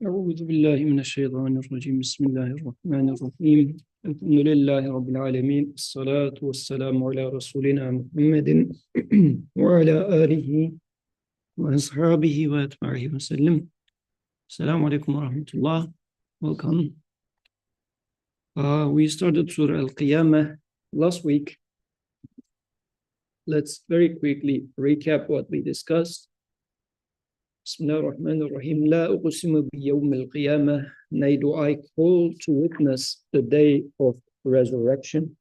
أعوذ بالله من الشيطان الرجيم بسم الله الرحمن الرحيم الحمد لله رب العالمين الصلاة والسلام على رسولنا محمد وعلى آله وأصحابه وأتباعه وسلم. Assalamu alaikum wa rahmatullah. Welcome. We started Surah Al-Qiyamah last week. Let's very quickly recap what we discussed. Bismillah ar-Rahman ar-Rahim. La uqsimu bi yawm al-Qiyamah. Nay do I call to witness the day of resurrection.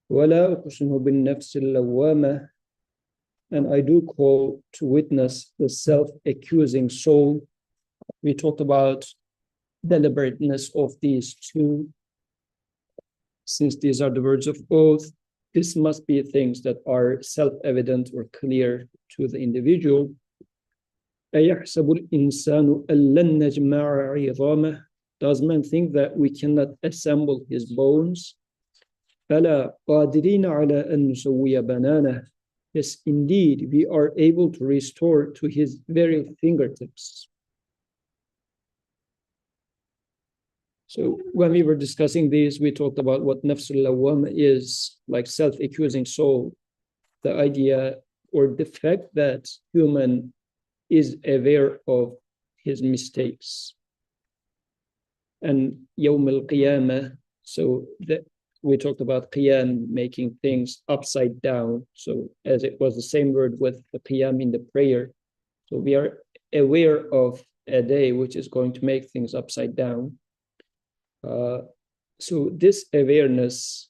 Wa la uqsimu bin nafs al-lawwamah. And I do call to witness the self-accusing soul. We talked about deliberateness of these two. Since these are the words of oath, this must be things that are self-evident or clear to the individual. أَيَحْسَبُ الْإِنسَانُ أَلَّن نَجْمَعَ عِظَامَهُ. Does man think that we cannot assemble his bones? أَلَا قَادِرِينَ عَلَىٰ أَن نُسَوِّيَ بَنَانَهُ. Yes, indeed, we are able to restore to his very fingertips. So when we were discussing this, we talked about what nafsul lawwama is, like self-accusing soul, the idea or the fact that human is aware of his mistakes. And yawm al-qiyamah, so that we talked about qiyam, making things upside down. So as it was the same word with the qiyam in the prayer. So we are aware of a day which is going to make things upside down. So this awareness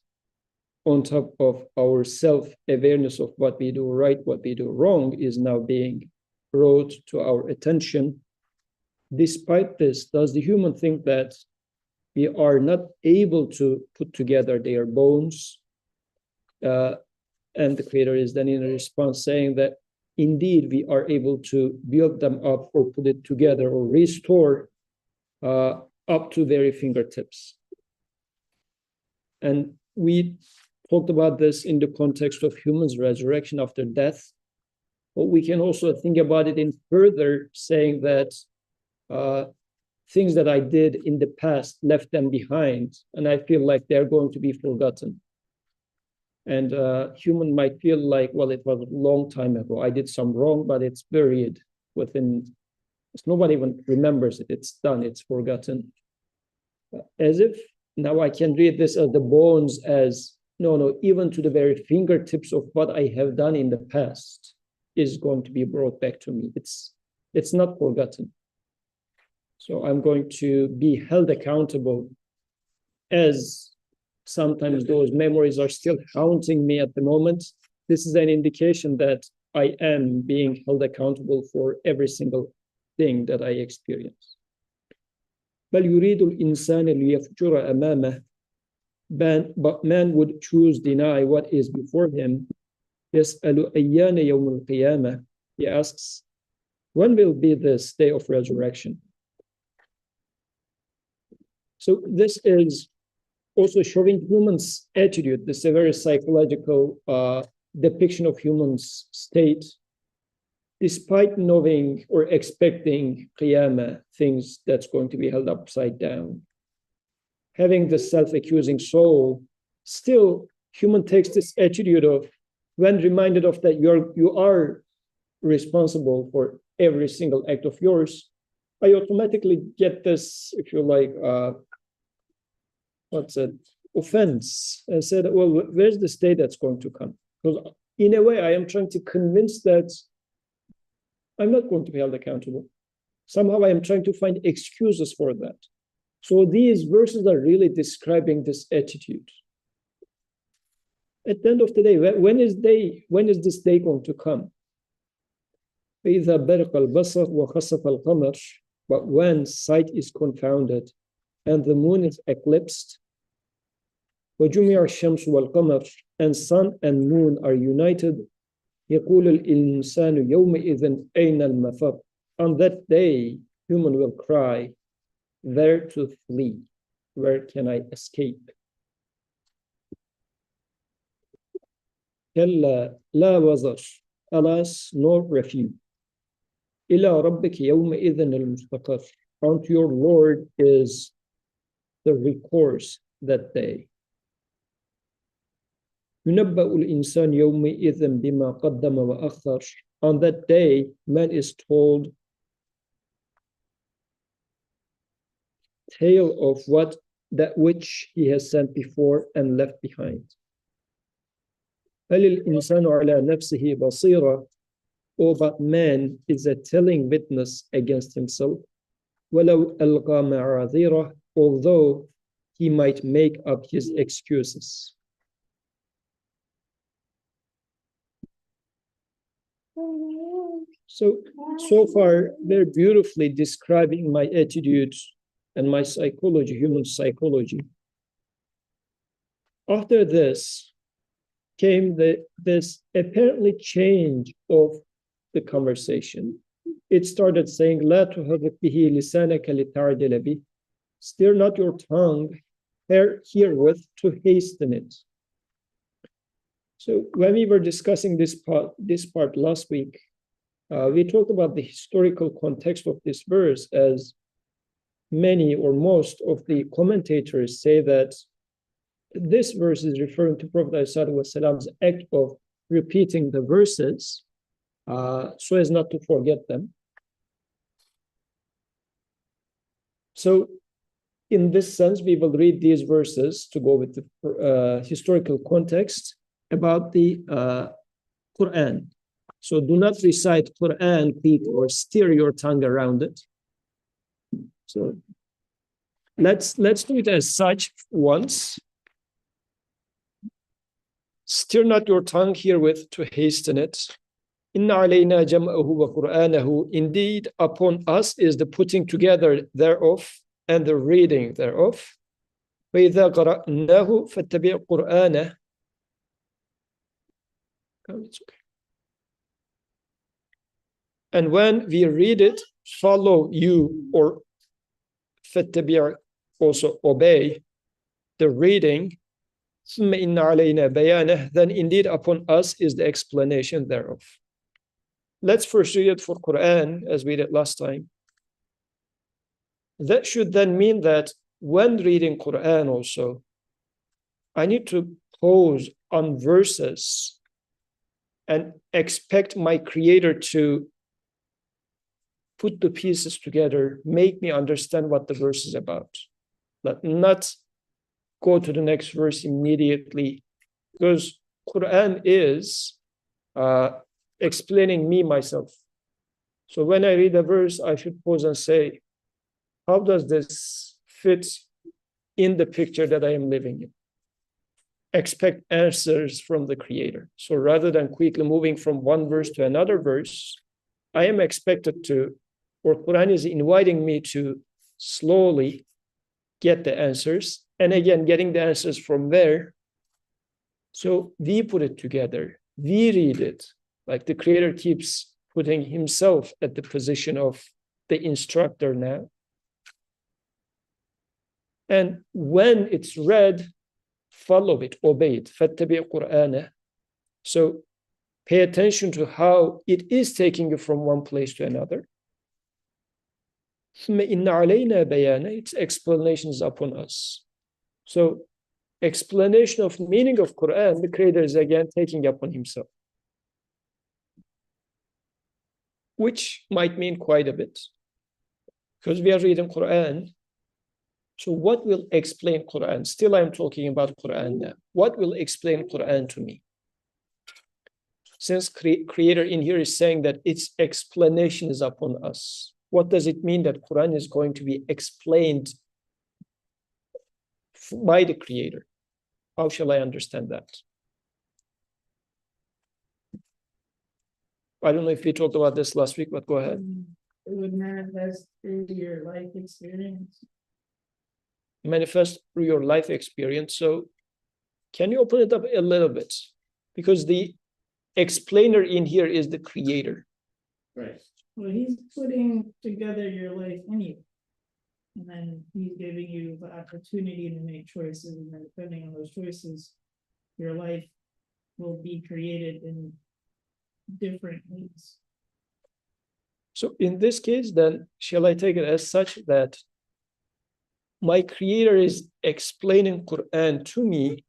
on top of our self-awareness of what we do right, what we do wrong, is now being brought to our attention. Despite this, does the human think that we are not able to put together their bones? And the Creator is then in a response saying that indeed we are able to build them up or put it together or restore up to their fingertips. And we talked about this in the context of humans' resurrection after death. But we can also think about it in further saying that things that I did in the past left them behind, and I feel like they're going to be forgotten. And human might feel like, well, it was a long time ago. I did some wrong, but it's buried within. Nobody even remembers it. It's done. It's forgotten. As if now I can read this as the bones as, no, even to the very fingertips of what I have done in the past is going to be brought back to me. It's not forgotten. So I'm going to be held accountable, as sometimes those memories are still haunting me at the moment. This is an indication that I am being held accountable for every single thing that I experience. بل يريد الإنسان ليفجر أمامه. But man would choose deny what is before him. يسأل أيان يوم القيامة. He asks, when will be this day of resurrection? So this is also showing humans' attitude. This is a very psychological depiction of humans' state. Despite knowing or expecting qiyamah, things that's going to be held upside down, having the self-accusing soul, still human takes this attitude of, when reminded of that you are responsible for every single act of yours, I automatically get this, if you like, offense, and said, well, where's this day that's going to come? Because in a way, I am trying to convince that I'm not going to be held accountable. Somehow I am trying to find excuses for that. So these verses are really describing this attitude. At the end of the day, when is this day going to come? فَإِذَا بَرِقَ الْبَصَرُ وَخَسَفَ الْقَمَرُ. But when sight is confounded and the moon is eclipsed, وَجُمِعَ الشَّمْسُ وَالْقَمَرُ, and sun and moon are united, يقول الإنسان يومئذ أين المفر. On that day, human will cry, where to flee? Where can I escape? كلا لا وزر. Alas, no refuge. إِلَى رَبِّكِ يَوْمَئِذٍ الْمُسْتَقَرُّ. Unto your Lord is the recourse that day. يُنَبَّأُ الْإِنسَانُ يَوْمَئِذٍ بِمَا قَدَّمَ وَأَخَّرَ. On that day, man is told tale of that which he has sent before and left behind. هَلِ الْإِنسَانُ عَلَى نَفْسِهِ بَصِيرًا. Oh, but man is a telling witness against himself. وَلَوْ أَلْقَى مَعَاذِيرَهُ. Although he might make up his excuses. So far, they're beautifully describing my attitude and my psychology, human psychology. After this came this apparently change of the conversation. It started saying, "La tuharrik bihi lisanaka lita'jala bih." Stir not your tongue herewith to hasten it. So when we were discussing this part last week, we talked about the historical context of this verse, as many or most of the commentators say that this verse is referring to Prophet ﷺ's act of repeating the verses so as not to forget them. So in this sense, we will read these verses to go with the historical context about the Quran. So do not recite Quran quick or steer your tongue around it. So let's do it as such once. Stir not your tongue herewith to hasten it. Inna alayna jam'ahu wa Qur'anahu. Indeed, upon us is the putting together thereof and the reading thereof. وَإِذَا قَرَأْنَاهُ فَاتَّبِعْ قُرْآنَهُ. It's okay. And when we read it, follow you, or فَاتَّبِعْ, also obey the reading. ثُمَّ إِنَّ عَلَيْنَا بَيَانَهُ. Then indeed upon us is the explanation thereof. Let's first read it for Quran as we did last time. That should then mean that when reading Quran also, I need to pause on verses and expect my Creator to put the pieces together, make me understand what the verse is about. Not go to the next verse immediately, because Quran is explaining me myself. So when I read a verse, I should pause and say, how does this fit in the picture that I am living in? Expect answers from the Creator. So rather than quickly moving from one verse to another verse, I am expected to, or Quran is inviting me to slowly get the answers. And again, getting the answers from there. So we put it together. We read it. Like the Creator keeps putting himself at the position of the instructor now. And when it's read, follow it, obey it. فَاتَّبِعْ قُرْآنَهُ. So pay attention to how it is taking you from one place to another. ثُمَّ إِنَّ عَلَيْنَا بَيَانَهُ. Its explanation is upon us. So explanation of meaning of Quran, the Creator is again taking upon himself, which might mean quite a bit, because we are reading Quran. So what will explain Quran? Still, I'm talking about Quran now. What will explain Quran to me? Since Creator in here is saying that its explanation is upon us, what does it mean that Quran is going to be explained by the Creator? How shall I understand that? I don't know if we talked about this last week, but go ahead. It would manifest through your life experience. Manifest through your life experience. So can you open it up a little bit? Because the explainer in here is the Creator. Right. Well, he's putting together your life in you. And then he's giving you the opportunity to make choices. And then depending on those choices, your life will be created in different ways. So in this case, then, shall I take it as such that my creator is explaining Quran to me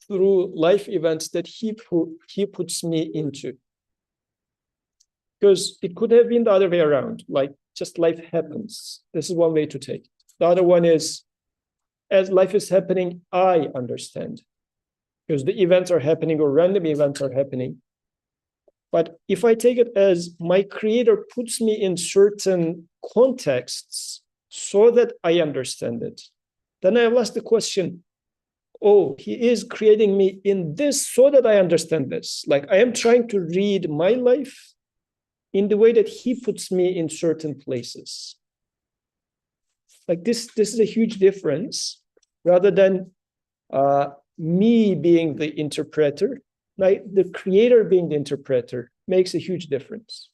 through life events that he puts me into? Because it could have been the other way around, like just life happens. This is one way to take it. The other one is, as life is happening, I understand. Because the events are happening or random events are happening. But if I take it as my creator puts me in certain contexts so that I understand it, then I have asked the question, oh, he is creating me in this so that I understand this. Like I am trying to read my life in the way that he puts me in certain places. Like this is a huge difference rather than me being the interpreter. Like the creator being the interpreter makes a huge difference.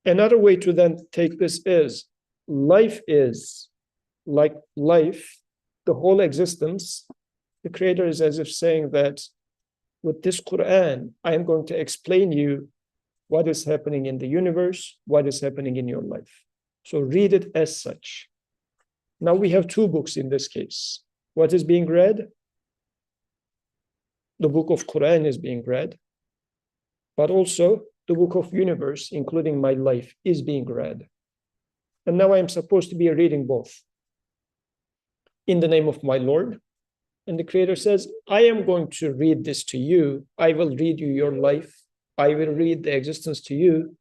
Another way to then take this is life is like life, the whole existence. The creator is as if saying that with this Quran, I am going to explain you what is happening in the universe, what is happening in your life. So read it as such. Now we have two books in this case. What is being read? The book of Quran is being read, but also the book of universe, including my life, is being read. And now I am supposed to be reading both in the name of my Lord. And the creator says, I am going to read this to you. I will read you your life. I will read the existence to you.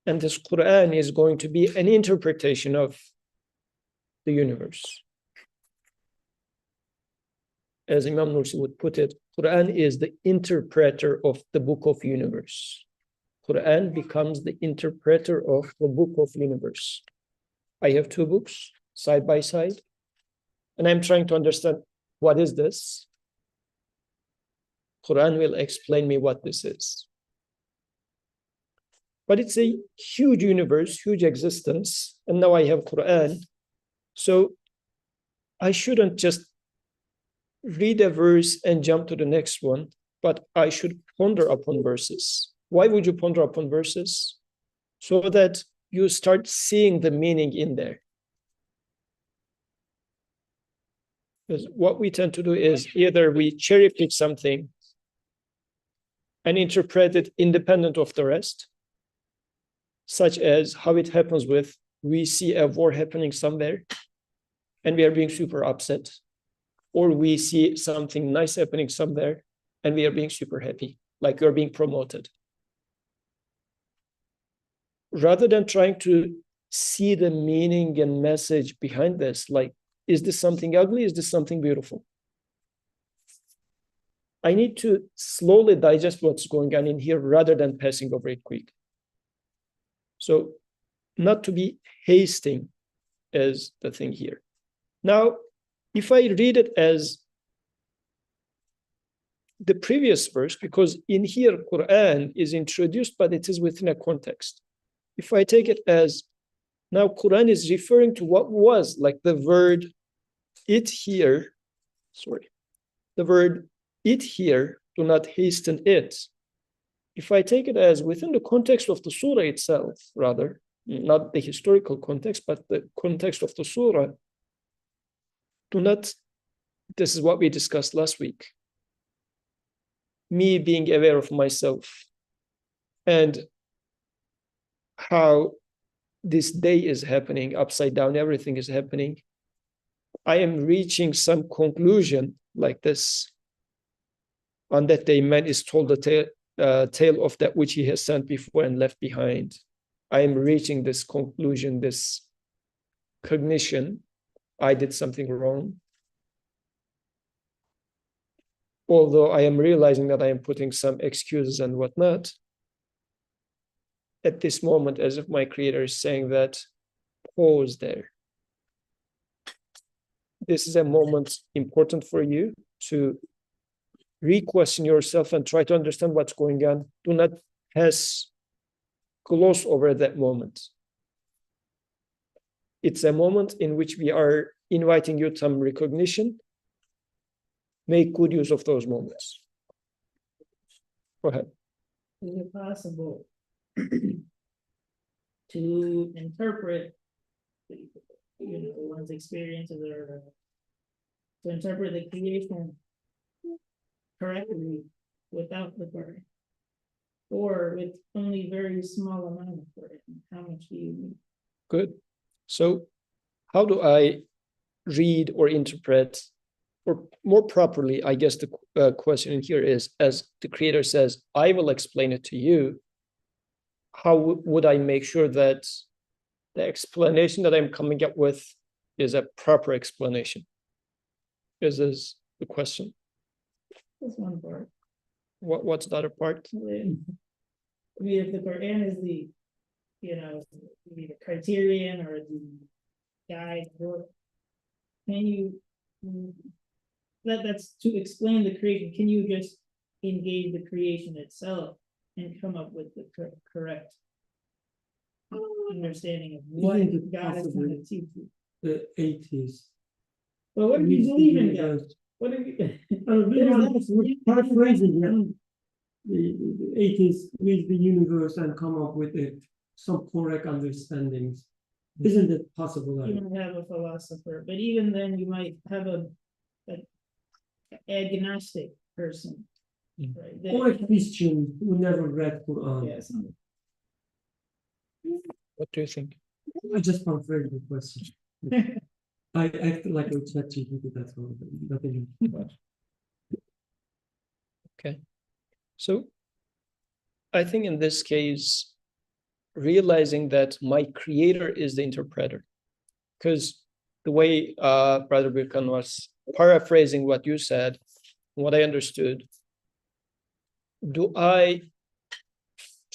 And this Quran is going to be an interpretation of the universe. As Imam Nursi would put it, Quran is the interpreter of the book of universe. Quran becomes the interpreter of the book of universe. I have two books side by side, and I'm trying to understand what is this. Quran will explain me what this is. But it's a huge universe, huge existence, and now I have Quran. So I shouldn't just read a verse and jump to the next one, but I should ponder upon verses. Why would you ponder upon verses? So that you start seeing the meaning in there. Because what we tend to do is either we cherry pick something and interpret it independent of the rest, such as how it happens with, we see a war happening somewhere and we are being super upset, or we see something nice happening somewhere and we are being super happy, like you're being promoted. Rather than trying to see the meaning and message behind this, like, is this something ugly? Is this something beautiful? I need to slowly digest what's going on in here rather than passing over it quick. So not to be hasting is the thing here. Now, if I read it as the previous verse, because in here Quran is introduced, but it is within a context. If I take it as now Quran is referring to what was, like the word it here, the word it here, do not hasten it. If I take it as within the context of the surah itself, rather, not the historical context, but the context of the surah, do not, this is what we discussed last week, me being aware of myself and how this day is happening, upside down, everything is happening. I am reaching some conclusion like this. On that day, man is told the tale of that which he has sent before and left behind. I am reaching this conclusion, this cognition. I did something wrong. Although I am realizing that I am putting some excuses and whatnot, at this moment, as if my creator is saying that, pause there. This is a moment important for you to re-question yourself and try to understand what's going on. Do not gloss over that moment. It's a moment in which we are inviting you to some recognition. Make good use of those moments. Go ahead. Is it possible to interpret, one's experiences, or to interpret the creation correctly without the Quran, or with only very small amount of Quran? How much do you need? Good. So how do I read or interpret, or more properly, I guess the question here is, as the Creator says, I will explain it to you, how would I make sure that the explanation that I'm coming up with is a proper explanation? Is this the question? That's one part. What's the other part? I mean, if the Quran is the, the criterion or the guide, can you, that's to explain the creation, can you just engage the creation itself and come up with the correct understanding of what God is trying to teach you? The atheist. Well, what do you believe in, God? What do you? Paraphrasing, the atheist reads the universe and come up with some correct understandings. Isn't it possible? You might have a philosopher, but even then, you might have a agnostic person, right? Or a Christian who never read Quran. Yes. What do you think? I just paraphrased the question. I act like a ChatGPT, that's all. Nothing. Okay. So I think in this case, realizing that my Creator is the interpreter, because the way Brother Birkan was paraphrasing what you said, what I understood, do I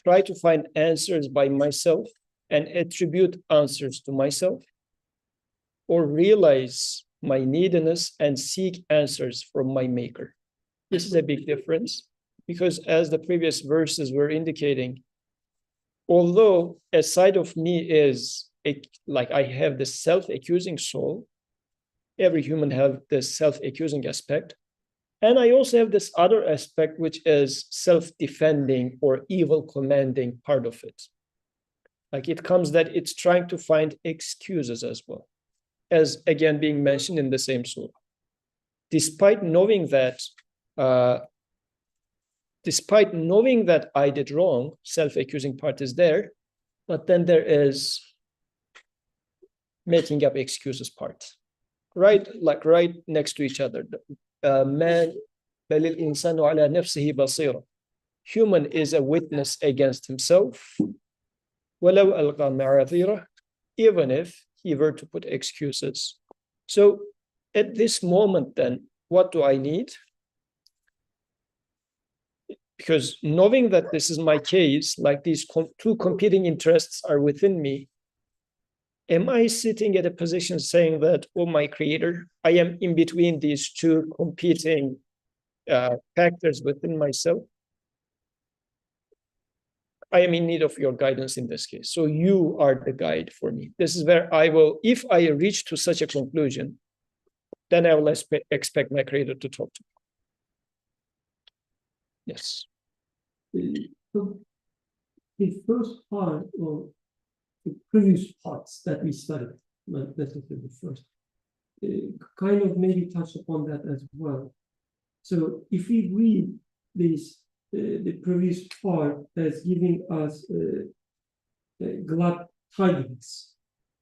try to find answers by myself and attribute answers to myself, or realize my neediness and seek answers from my Maker? This is a big difference, because as the previous verses were indicating, although a side of me is like I have the self-accusing soul, every human have the self-accusing aspect, and I also have this other aspect, which is self-defending or evil commanding part of it. Like it comes that it's trying to find excuses as well, as again being mentioned in the same surah. Despite knowing that I did wrong, self-accusing part is there, but then there is making up excuses part, right? Like right next to each other. Man, human is a witness against himself, even if he were to put excuses. So at this moment, then, what do I need? Because knowing that this is my case, like these two competing interests are within me, am I sitting at a position saying that, oh, my Creator, I am in between these two competing factors within myself? I am in need of your guidance in this case. So you are the guide for me. This is where I will, if I reach to such a conclusion, then I will expect my Creator to talk to me. Yes. So the first part, or the previous parts that we studied, not necessarily the first, kind of maybe touch upon that as well. So if we read this, the previous part as giving us glad tidings,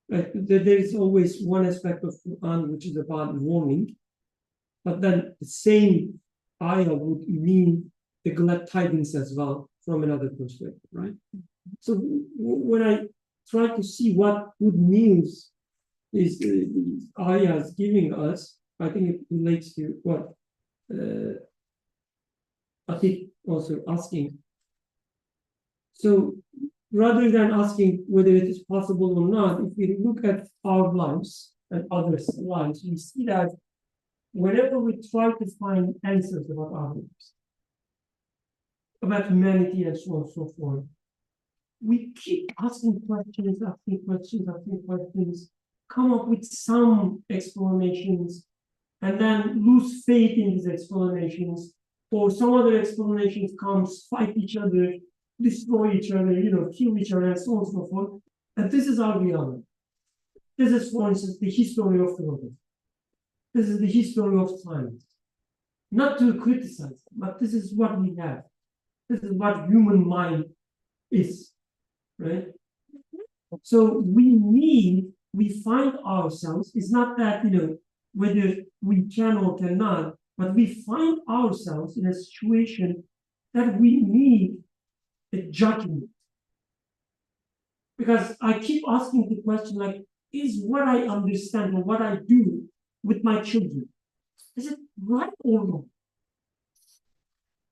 right? There is always one aspect of Quran which is about warning, but then the same ayah would mean the glad tidings as well from another perspective, right? So when I try to see what good news is these ayahs giving us, I think it relates to what I think also asking. So rather than asking whether it is possible or not, if we look at our lives and others' lives, we see that whenever we try to find answers about our lives, about humanity and so on and so forth, we keep asking questions, come up with some explanations, and then lose faith in these explanations or some other explanations comes, fight each other, destroy each other, kill each other, and so on and so forth. And this is our reality. This is, for instance, the history of philosophy. This is the history of science. Not to criticize, but this is what we have. This is what human mind is, right? So we find ourselves, it's not that, whether we can or cannot, but we find ourselves in a situation that we need a judgment. Because I keep asking the question, like, is what I understand or what I do with my children, is it right or wrong?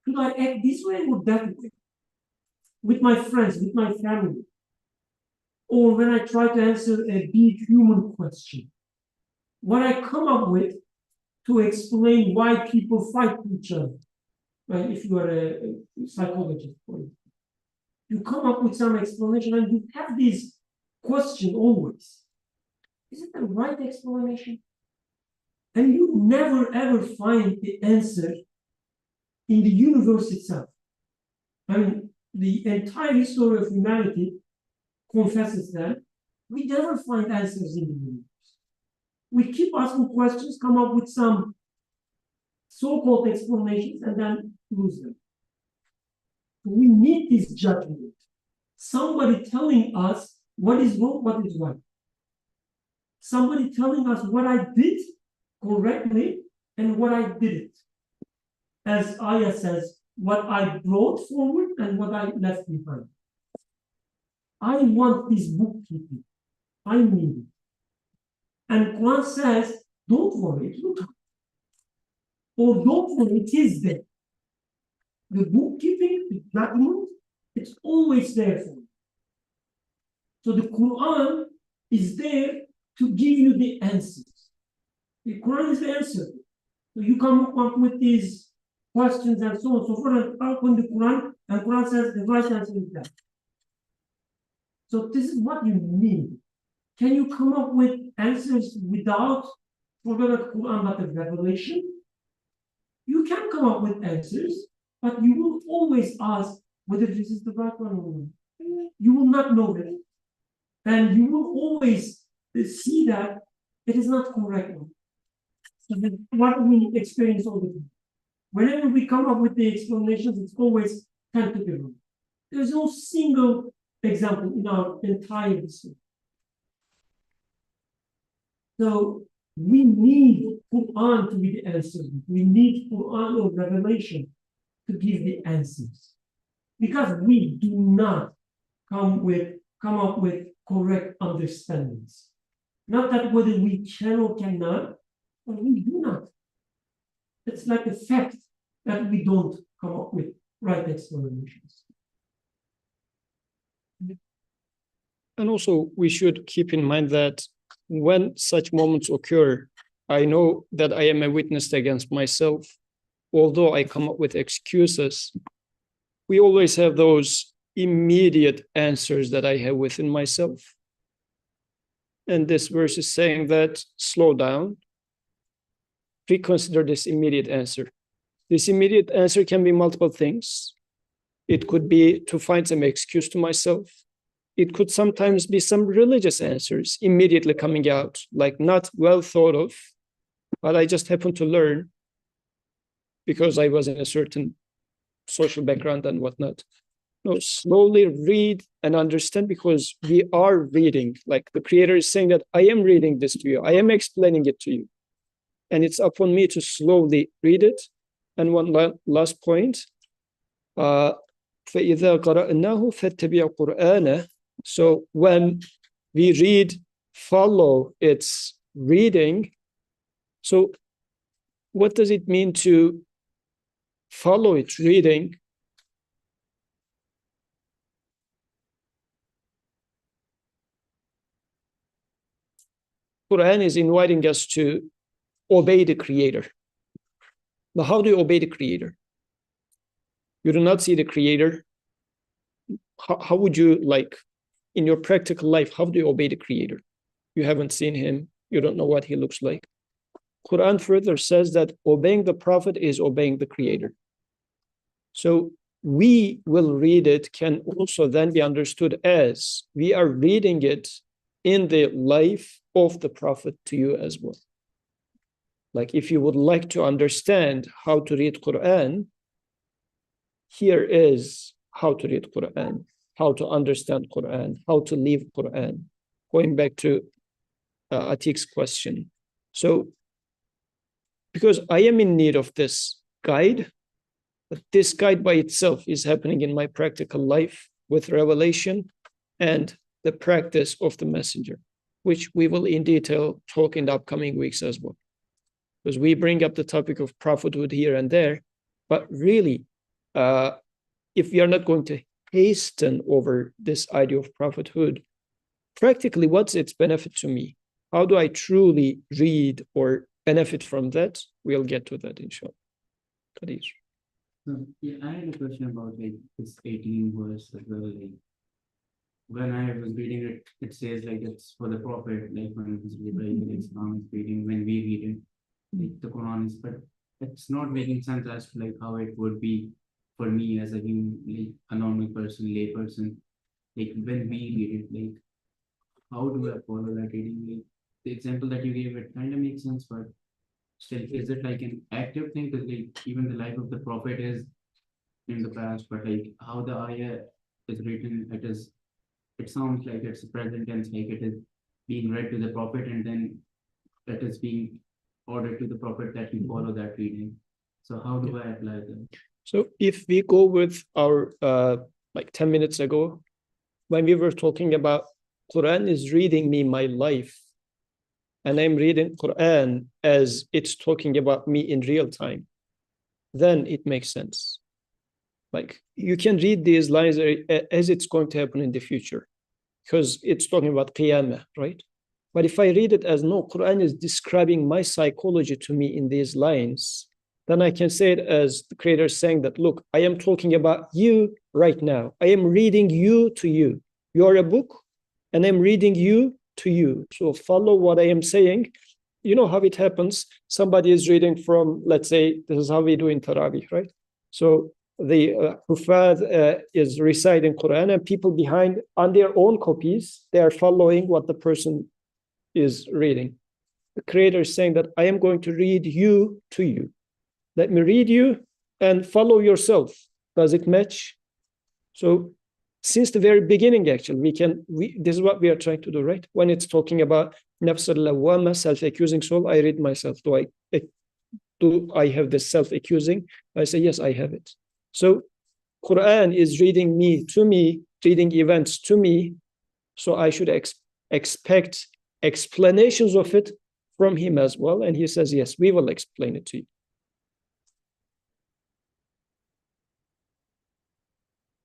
Should I act this way or that way? With my friends, with my family? Or when I try to answer a big human question, what I come up with to explain why people fight each other, right? If you are a psychologist, for example, you come up with some explanation and you have this question always. Is it the right explanation? And you never ever find the answer in the universe itself. I mean, the entire history of humanity confesses that we never find answers in the universe. We keep asking questions, come up with some so-called explanations, and then lose them. We need this judgment. Somebody telling us what is wrong, what is right. Somebody telling us what I did correctly and what I didn't. As Ayah says, what I brought forward and what I left behind. I want this bookkeeping. I need it. And Quran says, don't worry, it will come. Or don't worry, it is there. The bookkeeping, the judgment, it's always there for you. So the Quran is there to give you the answers. The Quran is the answer. So you come up with these questions and so on, so forth, and open the Quran, and Quran says the right answer is that. So this is what you need. Can you come up with answers without, forget about Quran, but the revelation? You can come up with answers, but you will always ask whether this is the right one or not. You will not know it. And you will always see that it is not correct one. So what we experience all the time. Whenever we come up with the explanations, it's always kind of wrong. There's no single example in our entire history. So we need Quran to be the answer. We need Quran or revelation to give the answers. Because we do not come up with correct understandings. Not that whether we can or cannot, but we do not. It's like a fact that we don't come up with right explanations. And also, we should keep in mind that when such moments occur, I know that I am a witness against myself. Although I come up with excuses, we always have those immediate answers that I have within myself. And this verse is saying that slow down, reconsider this immediate answer. This immediate answer can be multiple things. It could be to find some excuse to myself. It could sometimes be some religious answers immediately coming out, like not well thought of, but I just happened to learn because I was in a certain social background and whatnot. No, slowly read and understand, because we are reading. Like the Creator is saying that I am reading this to you. I am explaining it to you. And it's upon me to slowly read it. And one last point. فَإِذَا قَرَأْنَاهُ فَاتَّبِعْ قُرْآنَهُ. So when we read, follow its reading. So what does it mean to follow its reading? Quran is inviting us to obey the Creator. Now, how do you obey the Creator? You do not see the Creator. How would you, like, in your practical life, how do you obey the Creator? You haven't seen him. You don't know what he looks like. Quran further says that obeying the Prophet is obeying the Creator. So we will read it can also then be understood as we are reading it in the life of the Prophet to you as well. Like if you would like to understand how to read Quran, here is how to read Quran, how to understand Quran, how to live Quran. Going back to Atik's question. So because I am in need of this guide, but this guide by itself is happening in my practical life with revelation and the practice of the messenger, which we will in detail talk in the upcoming weeks as well. Because we bring up the topic of prophethood here and there, but really, if we are not going to hasten over this idea of prophethood, practically what's its benefit to me? How do I truly read or benefit from that? We'll get to that, inshallah. Qadir. Yeah, I had a question about like this 18 verse as well. Like when I was reading it, it says like it's for the prophet, like when it was Islam is reading, when we read it, like the Quran is, but it's not making sense as to like how it would be for me as a human, like a normal person, lay person. Like when we read it, like how do I follow that reading? Like the example that you gave, it kind of makes sense, but still, is it like an active thing? Because like even the life of the prophet is in the past, but like how the ayah is written, it sounds like it's a present tense, like it is being read to the prophet and then it is being ordered to the prophet that you follow that reading. So how do I apply that? So if we go with our, like 10 minutes ago, when we were talking about Quran is reading me my life, and I'm reading Quran as it's talking about me in real time, then it makes sense. Like you can read these lines as it's going to happen in the future, because it's talking about Qiyamah, right? But if I read it as no, Quran is describing my psychology to me in these lines, then I can say it as the creator saying that, look, I am talking about you right now. I am reading you to you. You are a book, and I'm reading you to you. So follow what I am saying. You know how it happens. Somebody is reading from, let's say, this is how we do in Taraweeh, right? So the Hufad is reciting Quran, and people behind on their own copies, they are following what the person is reading. The creator is saying that I am going to read you to you. Let me read you and follow yourself. Does it match? So since the very beginning, actually, this is what we are trying to do, right? When it's talking about nafs al-lawwama, self-accusing soul, I read myself. Do I have this self-accusing? I say, yes, I have it. So Quran is reading me to me, reading events to me. So I should expect explanations of it from him as well. And he says, yes, we will explain it to you.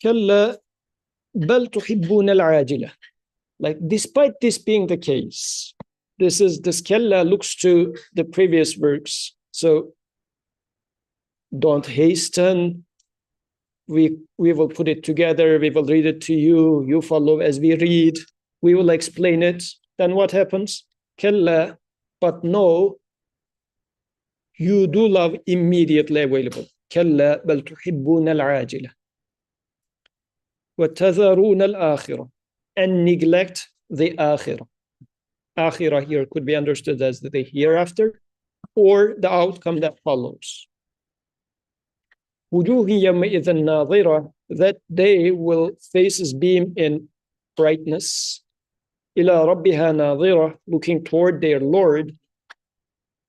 كلا بل تحبون العاجلة. Like despite this being the case, this kalla looks to the previous verse. So don't hasten. We will put it together. We will read it to you. You follow as we read. We will explain it. Then what happens? Kalla, but no, you do love immediately available. كلا بل تحبون العاجلة وتذرون الآخرة, and neglect the akhirah. Akhirah here could be understood as the hereafter or the outcome that follows. وجوه يومئذ ناظرة, that day will faces beam in brightness. إلى ربها ناظرة, looking toward their Lord.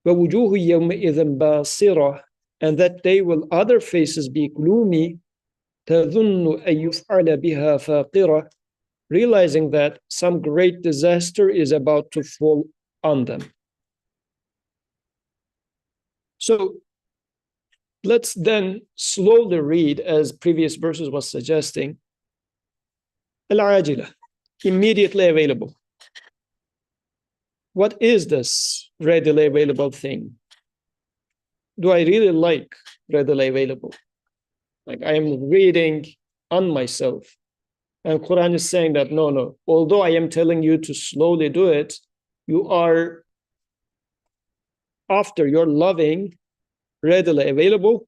ووجوه يومئذ باسرة, and that day will other faces be gloomy. تظن أن يفعل بها فاقرة, realizing that some great disaster is about to fall on them. So let's then slowly read, as previous verses was suggesting, al-ajila, immediately available. What is this readily available thing? Do I really like readily available? Like I am reading on myself. And Quran is saying that, no, although I am telling you to slowly do it, you are, after you're loving, readily available.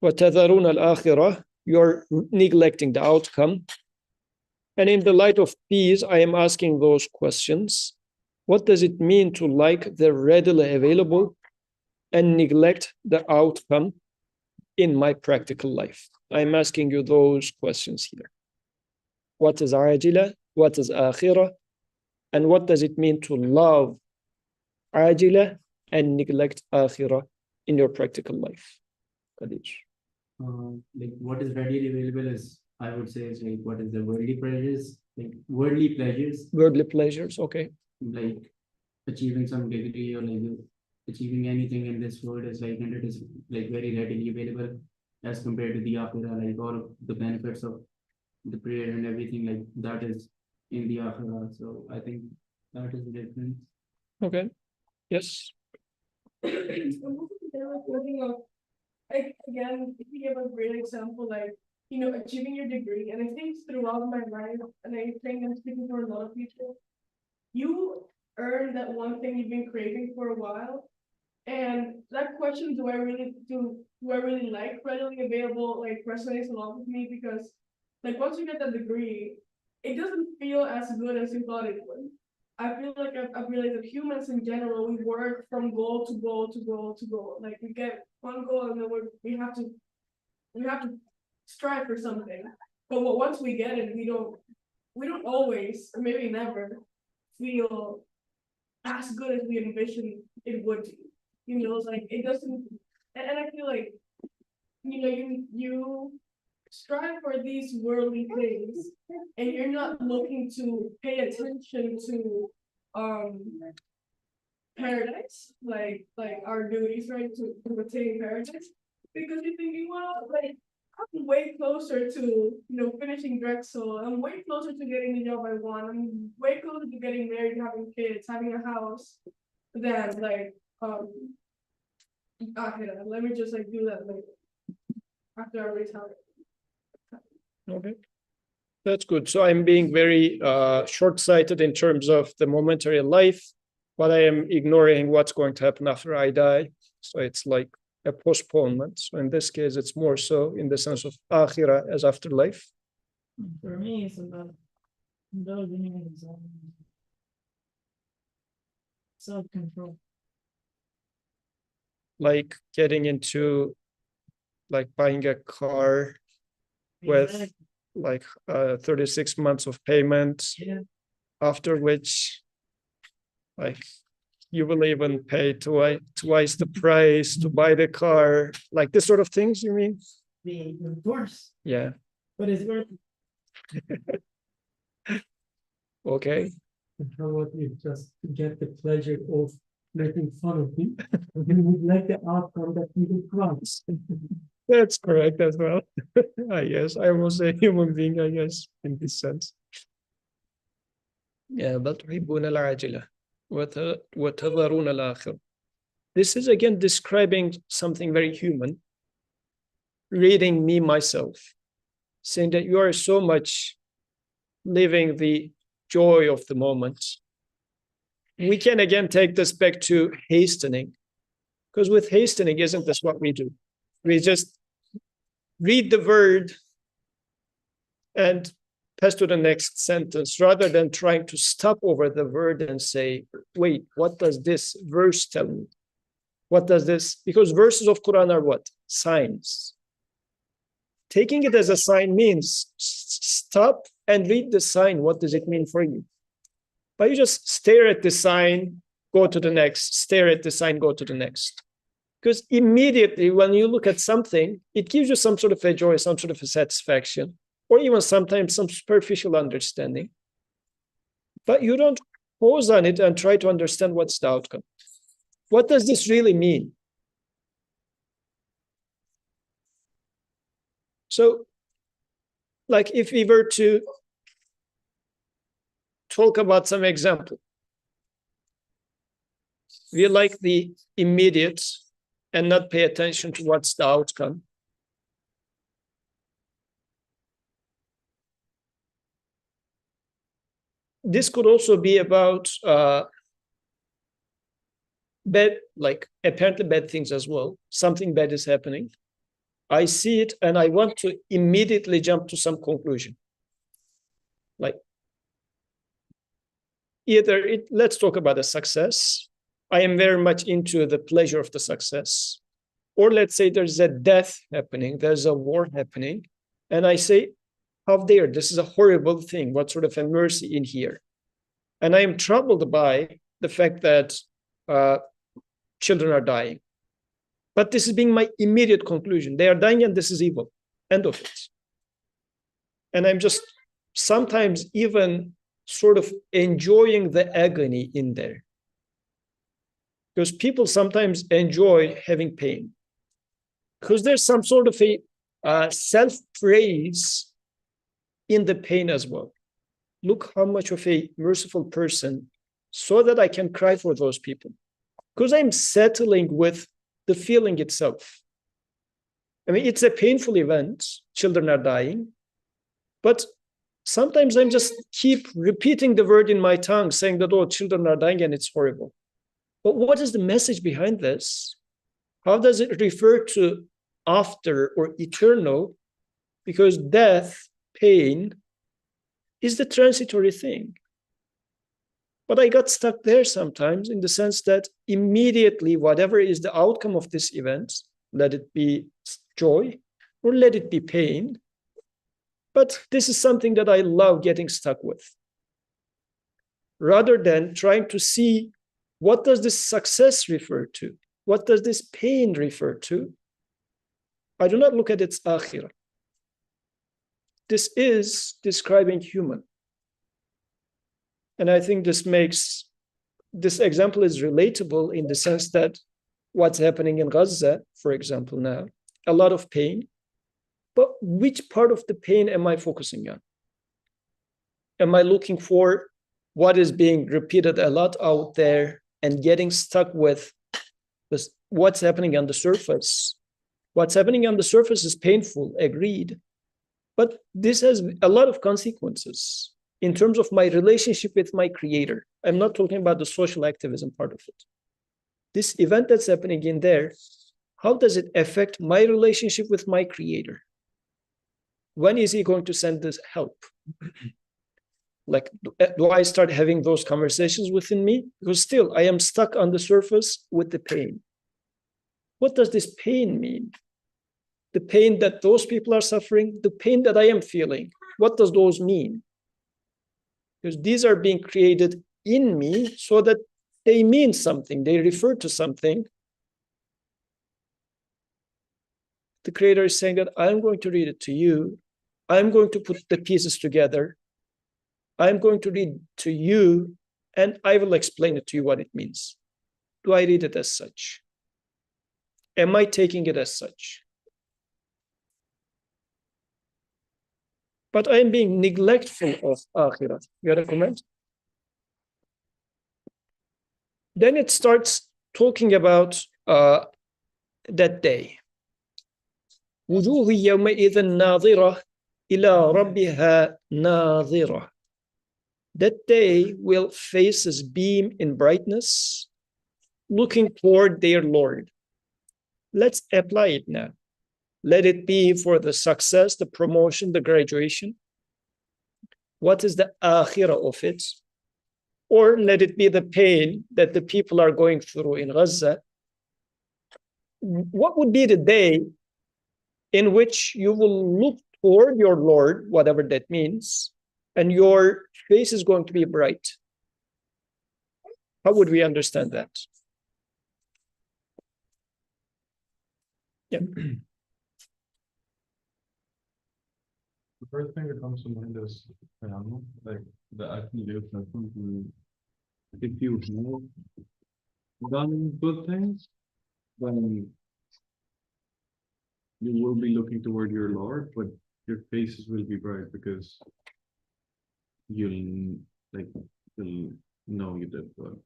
وَتَذَرُونَ الْآخِرَةِ, you're neglecting the outcome. And in the light of peace, I am asking those questions. What does it mean to like the readily available and neglect the outcome in my practical life? I'm asking you those questions here. What is ajila? What is akhirah? And what does it mean to love ajila and neglect akhirah in your practical life? Khadij. Like what is readily available is, I would say, is like what is the worldly pleasures, like worldly pleasures, Worldly pleasures, okay. like achieving some degree or like achieving anything in this world is like, and it is like very readily available as compared to the akhirah, like all of the benefits of the prayer and everything like that is in the akhirah. So I think that is the difference. Okay. Yes. Like again, if you give a great example, like achieving your degree, and I think throughout my life, and I think I'm speaking for a lot of people, you earn that one thing you've been craving for a while, and that question, do I really like readily available, like resonates a lot with me because, like once you get that degree, it doesn't feel as good as you thought it would. I feel like I've realized that humans in general, we work from goal to goal to goal to goal. Like we get one goal and then we have to strive for something. But once we get it, we don't always, or maybe never, feel as good as we envisioned it would be. It's like it doesn't, and I feel like you strive for these worldly things and you're not looking to pay attention to paradise, like our duties, right, to attain paradise, because you're thinking, well, like I'm way closer to finishing Drexel, I'm way closer to getting the job I want, I'm way closer to getting married, having kids, having a house, than like let me just like do that later after I retire. Okay. That's good. So I'm being very short-sighted in terms of the momentary life, but I am ignoring what's going to happen after I die. So it's like a postponement. So in this case, it's more so in the sense of akhirah as afterlife. For me, it's about indulging in self-control. Like getting into, like buying a car with Exactly. like 36 months of payment, Yeah. after which like you will even pay twice the price to buy the car, like this sort of things, you mean? Of course, Yeah. but it's worth Okay. And how about you just get the pleasure of making fun of him? You would like the outcome that he would grant. That's correct as well. I guess I was a human being, I guess, in this sense. Yeah, بل تحبون العاجلة وتذرون الآخرة. This is again describing something very human, reading me myself, saying that you are so much living the joy of the moment. We can again take this back to hastening, because with hastening, isn't this what we do? We just read the word and pass to the next sentence rather than trying to stop over the word and say, wait, what does this verse tell me? What does this? Because verses of Quran are what? Signs. Taking it as a sign means stop and read the sign. What does it mean for you? But you just stare at the sign, go to the next, stare at the sign, go to the next. Because immediately when you look at something, it gives you some sort of a joy, some sort of a satisfaction, or even sometimes some superficial understanding. But you don't pause on it and try to understand what's the outcome. What does this really mean? So, like if we were to talk about some example, we like the immediate and not pay attention to what's the outcome. This could also be about bad, like apparently bad things as well. Something bad is happening. I see it and I want to immediately jump to some conclusion. Like let's talk about a success. I am very much into the pleasure of the success. Or let's say there's a death happening, there's a war happening, and I say, how dare, this is a horrible thing. What sort of a mercy in here? And I am troubled by the fact that children are dying. But this is being my immediate conclusion. They are dying and this is evil. End of it. And I'm just sometimes even sort of enjoying the agony in there. Because people sometimes enjoy having pain. Because there's some sort of a self-praise in the pain as well. Look how much of a merciful person, so that I can cry for those people. Because I'm settling with the feeling itself. I mean, it's a painful event. Children are dying. But sometimes I'm just keep repeating the word in my tongue, saying that, oh, children are dying and it's horrible. But what is the message behind this? How does it refer to after or eternal? Because death, pain, is the transitory thing. But I got stuck there sometimes in the sense that immediately, whatever is the outcome of this event, let it be joy or let it be pain. But this is something that I love getting stuck with. Rather than trying to see what does this success refer to? What does this pain refer to? I do not look at its akhirah. This is describing human. And I think this example is relatable in the sense that what's happening in Gaza, for example, now, a lot of pain. But which part of the pain am I focusing on? Am I looking for what is being repeated a lot out there and getting stuck with this, what's happening on the surface? What's happening on the surface is painful, agreed. But this has a lot of consequences in terms of my relationship with my creator. I'm not talking about the social activism part of it. This event that's happening in there, how does it affect my relationship with my creator? When is he going to send this help? Like, do I start having those conversations within me? Because still, I am stuck on the surface with the pain. What does this pain mean? The pain that those people are suffering, the pain that I am feeling. What does those mean? Because these are being created in me so that they mean something, they refer to something. The creator is saying that I'm going to read it to you. I'm going to put the pieces together. I'm going to read to you, and I will explain it to you what it means. Do I read it as such? Am I taking it as such? But I am being neglectful of akhirah. You had a comment? Then it starts talking about that day. وجوه يومئذ ناظرة إلى ربها ناظرة. That day will faces beam in brightness, looking toward their Lord. Let's apply it now. Let it be for the success, the promotion, the graduation. What is the akhirah of it? Or let it be the pain that the people are going through in Gaza. What would be the day in which you will look toward your Lord, whatever that means, and your face is going to be bright? How would we understand that? Yeah. The first thing that comes to mind is like the actual if you have done good things, then you will be looking toward your Lord, but your faces will be bright because you'll know you did well.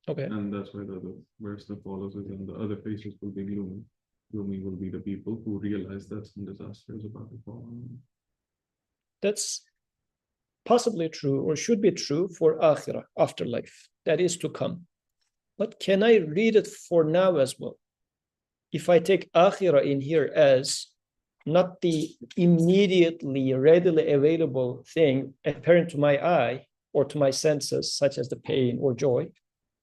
Okay. And that's why the verse that follows is, and the other faces will be gloomy. Gloomy will be the people who realize that some disaster is about to fall on them. That's possibly true or should be true for akhirah, afterlife, that is to come. But can I read it for now as well? if I take akhirah in here as not the immediately readily available thing apparent to my eye or to my senses, such as the pain or joy,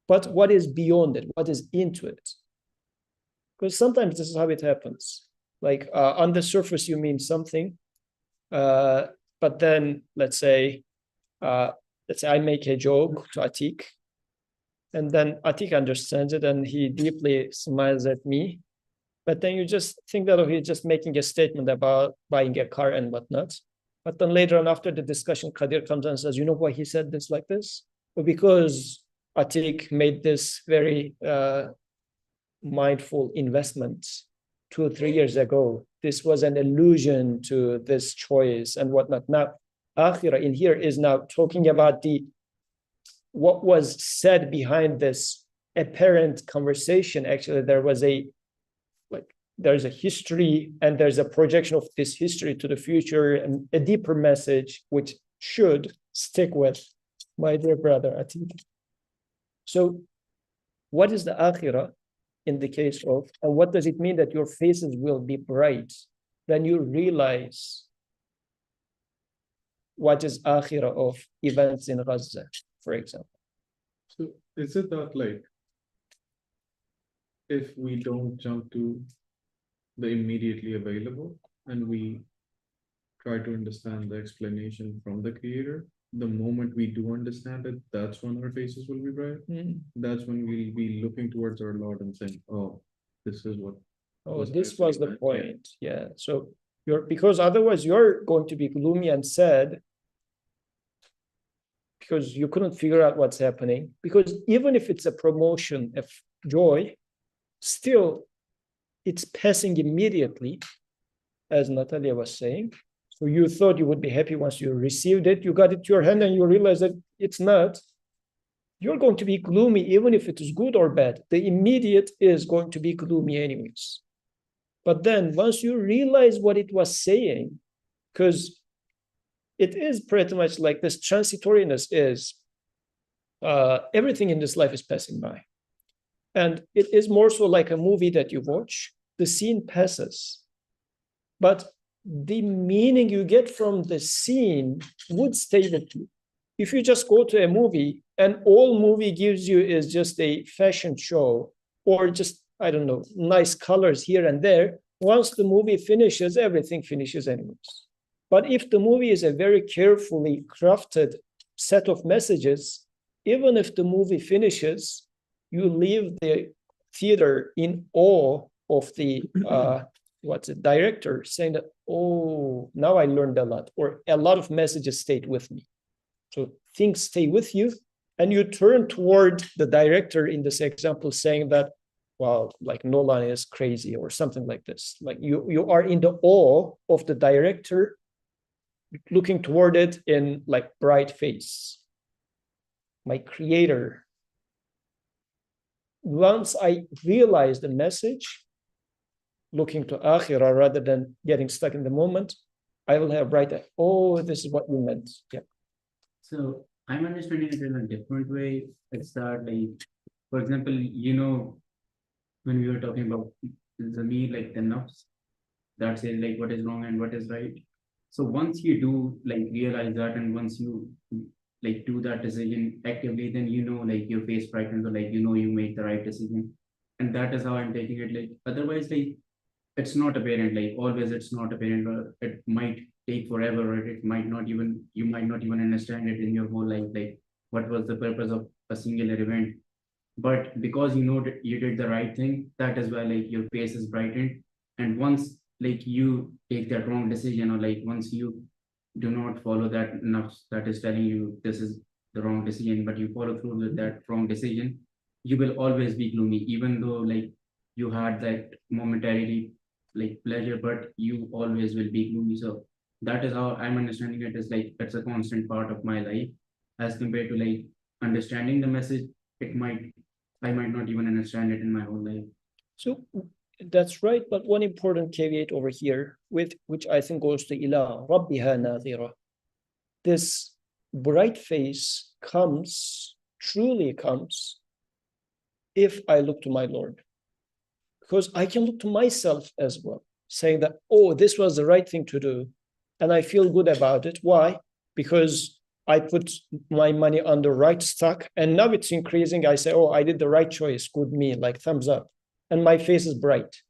but what is beyond it, what is into it. Because sometimes this is how it happens. Like on the surface, you mean something, but then let's say I make a joke to Atik, and then Atik understands it and he deeply smiles at me. But then you just think that he's just making a statement about buying a car and whatnot. But then later on, after the discussion, Kadir comes and says, you know why he said this like this? Well, because Atik made this very mindful investment 2 or 3 years ago. This was an allusion to this choice and whatnot. Now, Akhirah in here is now talking about what was said behind this apparent conversation. Actually, there's a history and there's a projection of this history to the future and a deeper message which should stick with my dear brother Atik. So what is the akhirah in the case of, and what does it mean that your faces will be bright when you realize what is akhirah of events in Gaza, for example? So is it that like, if we don't jump to the immediately available and we try to understand the explanation from the creator, the moment we do understand it, that's when our faces will be bright. That's when we'll be looking towards our Lord and saying, oh, this is what This was the point. Yeah. So because otherwise you're going to be gloomy and sad because you couldn't figure out what's happening. Because even if it's a promotion of joy, still it's passing immediately, as Natalia was saying. So you thought you would be happy once you received it, you got it to your hand and you realize that it's not. You're going to be gloomy even if it is good or bad. The immediate is going to be gloomy anyways. But then once you realize what it was saying, because it is pretty much like this transitoriness is everything in this life is passing by. And it is more so like a movie that you watch. The scene passes, but the meaning you get from the scene would stay with you. If you just go to a movie and all movie gives you is just a fashion show or just, I don't know, nice colors here and there, once the movie finishes, everything finishes anyways. But if the movie is a very carefully crafted set of messages, even if the movie finishes, you leave the theater in awe of the director, saying that, oh, now I learned a lot, or a lot of messages stayed with me. So things stay with you, and you turn toward the director in this example, saying that, well, like Nolan is crazy or something like this. Like you are in the awe of the director, looking toward it in like bright face. My creator. Once I realize the message, looking to akhirah rather than getting stuck in the moment, I will have bright eye. Oh, this is what you meant. Yeah. So I'm understanding it in a different way. It's that, like, for example, when we were talking about the me, like the nafs, that says like what is wrong and what is right. So once you do like realize that, and once you like do that decision actively, then like your face brightens, or like you make the right decision. And that is how I'm taking it. Like otherwise, like it's not apparent, like always it's not apparent, or it might take forever, or it might not even, you might not even understand it in your whole life, like what was the purpose of a singular event. But because that you did the right thing, that is why like your face is brightened. And once like you take that wrong decision, or like once you do not follow that nafs that is telling you this is the wrong decision, but you follow through with that wrong decision, you will always be gloomy, even though like you had that momentarily like pleasure, but you always will be gloomy. So that is how I'm understanding it, is like it's a constant part of my life, as compared to like understanding the message. I might not even understand it in my whole life. So that's right, but one important caveat over here, with which I think goes to ila rabbiha nadhira. This bright face truly comes, if I look to my Lord. Because I can look to myself as well, saying that, oh, this was the right thing to do. And I feel good about it. Why? Because I put my money on the right stock and now it's increasing. I say, oh, I did the right choice. Good me, like thumbs up. And my face is bright.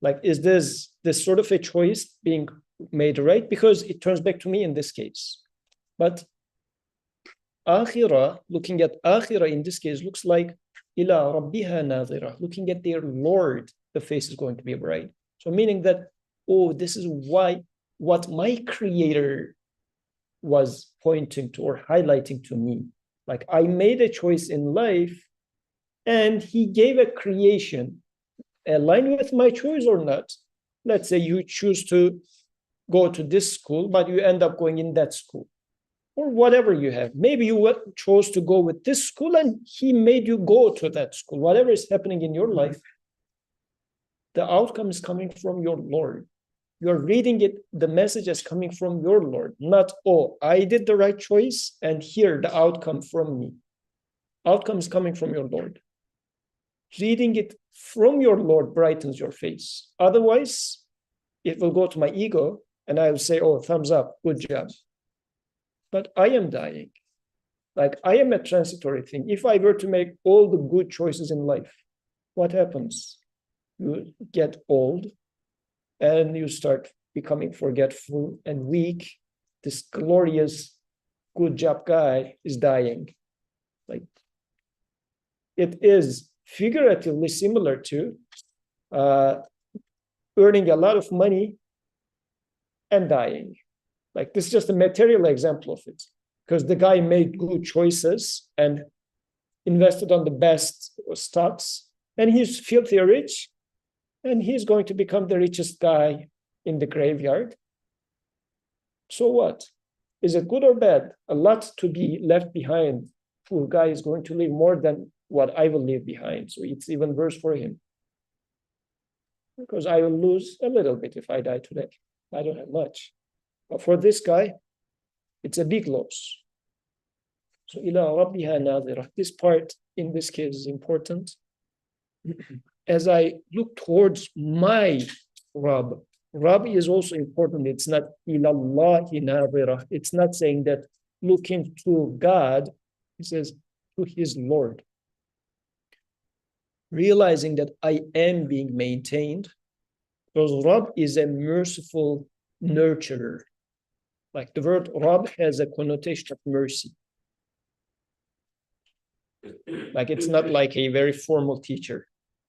Like, is this sort of a choice being made right? Because it turns back to me in this case. But akhirah, looking at akhirah in this case, looks like ila rabbiha nadhira, looking at their Lord, the face is going to be bright. So meaning that, oh, this is why what my creator was pointing to or highlighting to me. Like, I made a choice in life and he gave a creation aligned with my choice or not. Let's say you choose to go to this school, but you end up going in that school or whatever you have. Maybe you chose to go with this school and he made you go to that school. Whatever is happening in your life, the outcome is coming from your Lord. You're reading it, the message is coming from your Lord, not, oh, I did the right choice and here the outcome from me. Outcome is coming from your Lord. Reading it from your Lord brightens your face. Otherwise, it will go to my ego and I will say, oh, thumbs up, good job. But I am dying. Like, I am a transitory thing. If I were to make all the good choices in life, what happens? You get old and you start becoming forgetful and weak. This glorious, good job guy is dying. Like, it is figuratively similar to earning a lot of money and dying. Like, this is just a material example of it, because the guy made good choices and invested on the best stocks, and he's filthy rich, and he's going to become the richest guy in the graveyard. So what? Is it good or bad? A lot to be left behind. Poor guy is going to leave more than what I will leave behind. So it's even worse for him. Because I will lose a little bit if I die today. I don't have much. But for this guy, it's a big loss. So ila rabbiha nadhira. This part in this case is important. As I look towards my Rabb, Rabb is also important. It's not ilallahi nadhira. It's not saying that looking to God, he says to his Lord. Realizing that I am being maintained, because Rabb is a merciful nurturer. Like, the word Rabb has a connotation of mercy. Like, it's not like a very formal teacher.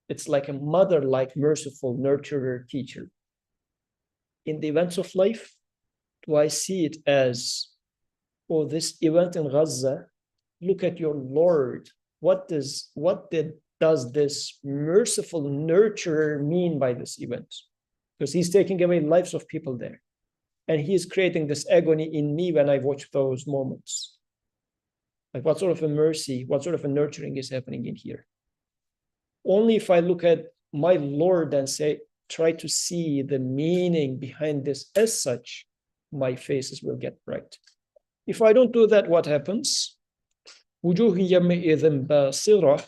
It's like a mother-like, merciful nurturer teacher. In the events of life, do I see it as, oh, this event in Gaza, look at your Lord. What does this merciful nurturer mean by this event? Because he's taking away lives of people there. And he's creating this agony in me when I watch those moments. Like, what sort of a mercy, what sort of a nurturing is happening in here? Only if I look at my Lord and say, try to see the meaning behind this as such, my faces will get bright. If I don't do that, what happens? وجوه يومئذ باسرة.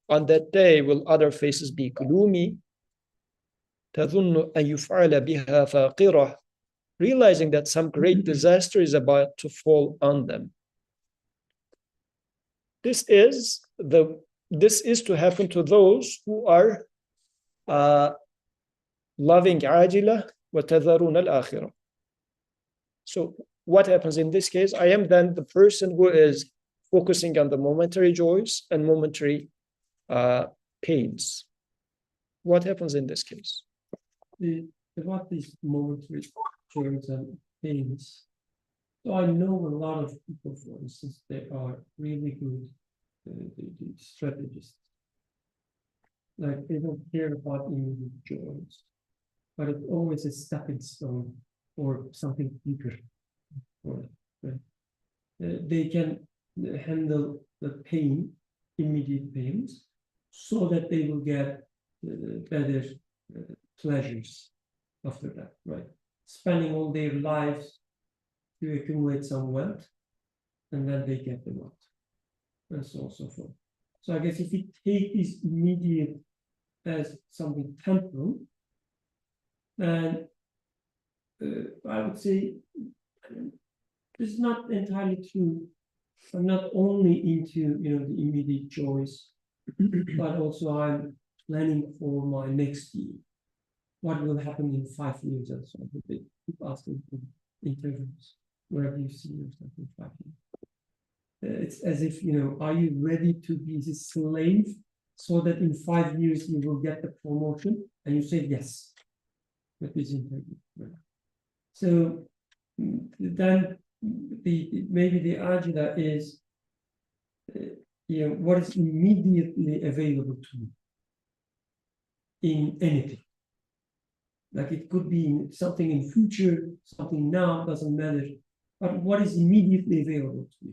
On that day, will other faces be gloomy? تظن أن يفعل بها فاقرة. Realizing that some great disaster is about to fall on them. This is to happen to those who are loving عاجلة وتذرون الآخرة. So what happens in this case? I am then the person who is focusing on the momentary joys and momentary pains. What happens in this case? About these momentary joys and pains. So I know a lot of people, for instance, they are really good the strategists. Like, they don't care about immediate joys, but it's always a stepping stone or something bigger. They can handle the pain, immediate pains, so that they will get better pleasures after that, right? Spending all their lives to accumulate some wealth, and then they get the wealth, and so on and so forth. So I guess if you take these immediate as something temporal. And I would say this is not entirely true. I'm not only into the immediate choice, but also I'm planning for my next year. What will happen in 5 years and so on? They keep asking for interviews. Where do you see yourself in 5 years? It's as if, are you ready to be the slave so that in 5 years you will get the promotion? And you say yes with this interview. Right? So then maybe the agenda is, what is immediately available to me in anything. Like it could be something in future, something now, doesn't matter. But what is immediately available to me?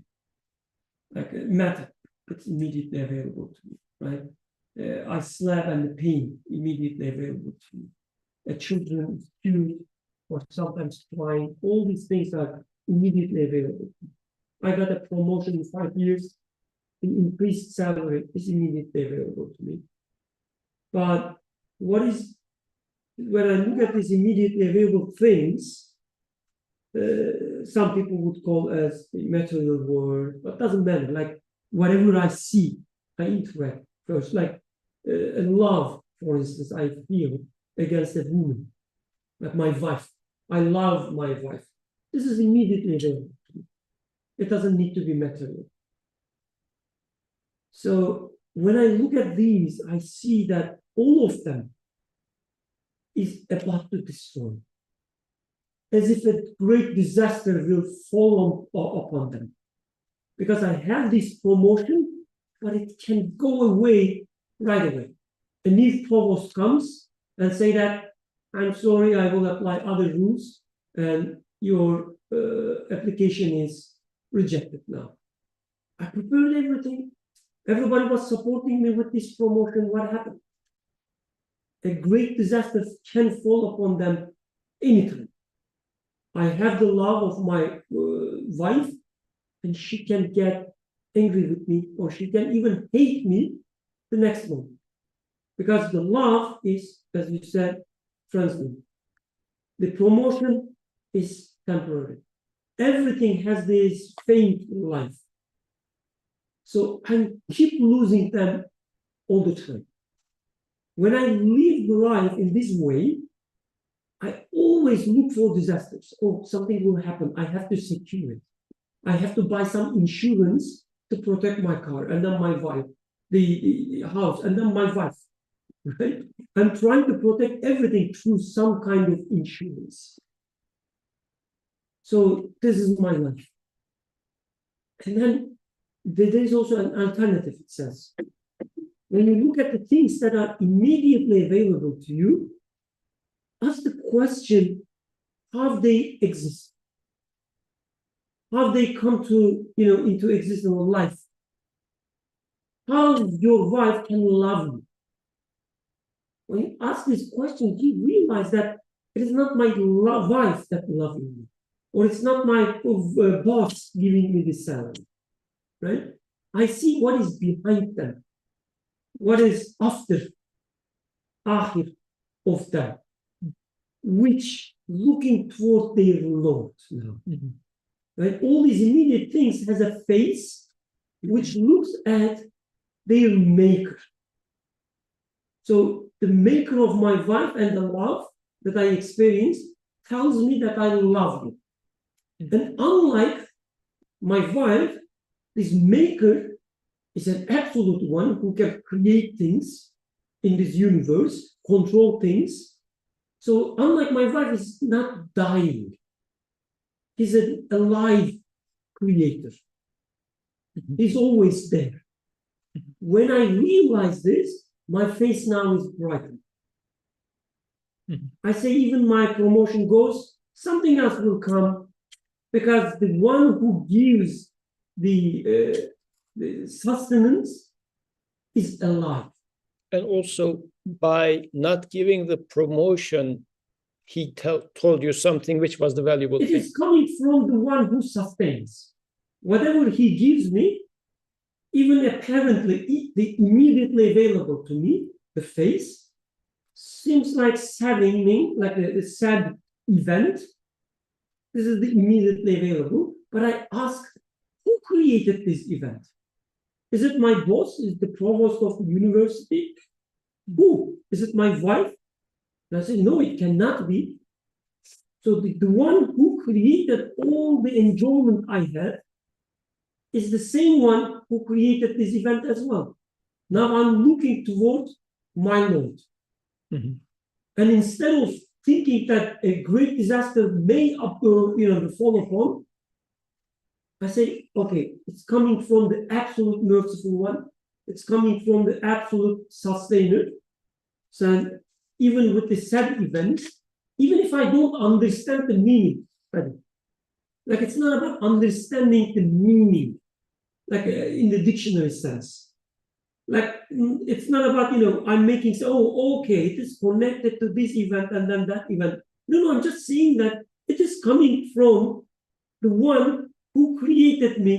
Like matter, it's immediately available to me, right? I slap and the pain immediately available to me. A children, cute, or sometimes crying, all these things are immediately available to me. I got a promotion in 5 years, the increased salary is immediately available to me. But when I look at these immediately available things, some people would call as the material world, but doesn't matter. Like whatever I see, I interact first. Like a love, for instance, I feel against a woman, like my wife. I love my wife. This is immediately available to me. It doesn't need to be material. So when I look at these, I see that all of them is about to destroy. As if a great disaster will fall upon them. Because I have this promotion, but it can go away right away. A new provost comes and say that, I'm sorry, I will apply other rules, and your application is rejected now. I prepared everything. Everybody was supporting me with this promotion. What happened? A great disaster can fall upon them anytime. I have the love of my wife, and she can get angry with me, or she can even hate me the next moment. Because the love is, as you said, transient. The promotion is temporary. Everything has this faint life. So I keep losing them all the time. When I live life in this way, I always look for disasters. Oh, something will happen. I have to secure it. I have to buy some insurance to protect my car, and then my wife, the house, and then my wife. Right? I'm trying to protect everything through some kind of insurance. So this is my life. And then there is also an alternative, it says. When you look at the things that are immediately available to you, ask the question, how they exist? How they come to, into existence in life? How your wife can love you? When you ask this question, you realize that it is not my wife that loves me, or it's not my boss giving me the salary, right? I see what is behind them, what is after of them, which looking toward their Lord now. Mm-hmm. Right? All these immediate things has a face which looks at their maker. So the maker of my wife and the love that I experience tells me that I love you. Mm-hmm. And unlike my wife, this maker is an absolute one who can create things in this universe, control things. So unlike my wife, is not dying. He's an alive creator. Mm-hmm. He's always there. Mm-hmm. When I realize this, my face now is brightened. Mm-hmm. I say even my promotion goes, something else will come, because the one who gives the sustenance is alive. And also, by not giving the promotion, he told you something which was the valuable thing. It is coming from the one who sustains. Whatever he gives me, even apparently immediately available to me, the face, seems like saddening, like a sad event. This is the immediately available. But I ask, who created this event? Is it my boss? Is it the provost of the university? Who? Is it my wife? And I say, no, it cannot be. So the one who created all the enjoyment I had is the same one who created this event as well. Now I'm looking towards my Lord. Mhm. And instead of thinking that a great disaster may occur, to fall upon, I say, okay, it's coming from the absolute merciful one. It's coming from the absolute sustainer. So even with the sad events, even if I don't understand the meaning, like it's not about understanding the meaning, like in the dictionary sense. Like it's not about, I'm making, oh, okay, it is connected to this event and then that event. No, I'm just saying that it is coming from the one who created me